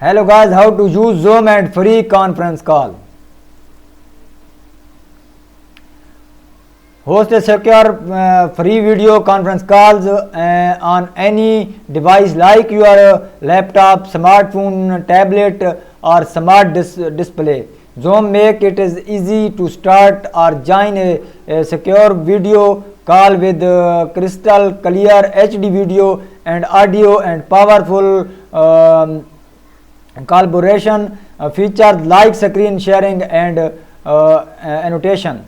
Hello guys, how to use Zoom and free conference call. Host a secure free video conference calls on any device like your laptop, smartphone, tablet or smart display. Zoom make it is easy to start or join a secure video call with crystal clear HD video and audio and powerful collaboration features like screen sharing and annotation.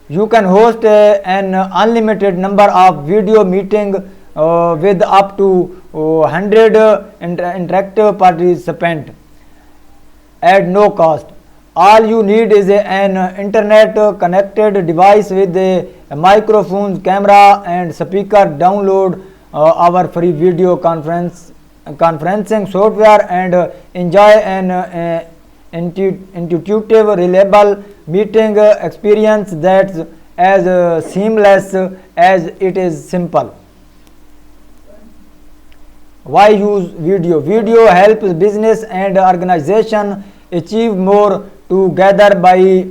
You can host an unlimited number of video meeting with up to 100 interactive participants at no cost. All you need is an internet connected device with a microphone, camera and speaker. Download our free video conferencing software and enjoy an intuitive, reliable meeting experience that's as seamless as it is simple. Why use video? Video helps business and organization achieve more together by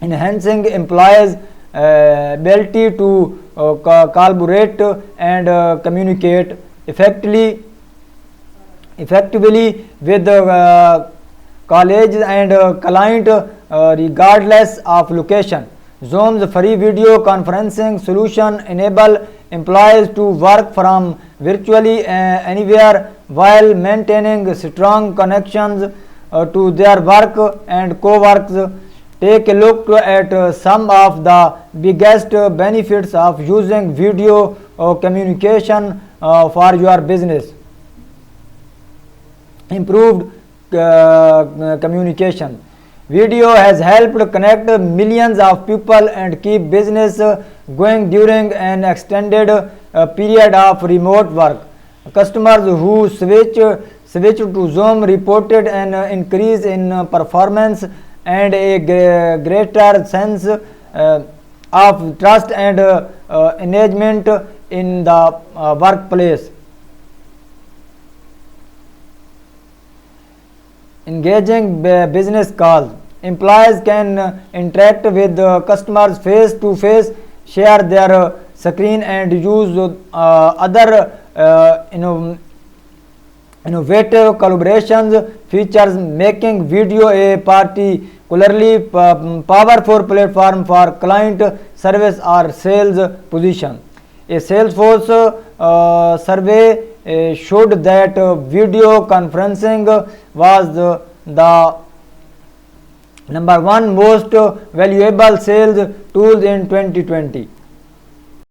enhancing employees' ability to collaborate and communicate effectively with colleagues and client regardless of location. Zoom's free video conferencing solution enable employees to work from virtually anywhere while maintaining strong connections to their work and co-workers. Take a look at some of the biggest benefits of using video communication for your business. Improved communication. Video has helped connect millions of people and keep business going during an extended period of remote work. Customers who switched to Zoom reported an increase in performance and a greater sense of trust and engagement in the workplace. Engaging business calls. Employees can interact with customers face to face, share their screen and use other innovative collaborations features, making video a particularly powerful platform for client service or sales position. A Salesforce survey showed that video conferencing was the number one most valuable sales tool in 2020.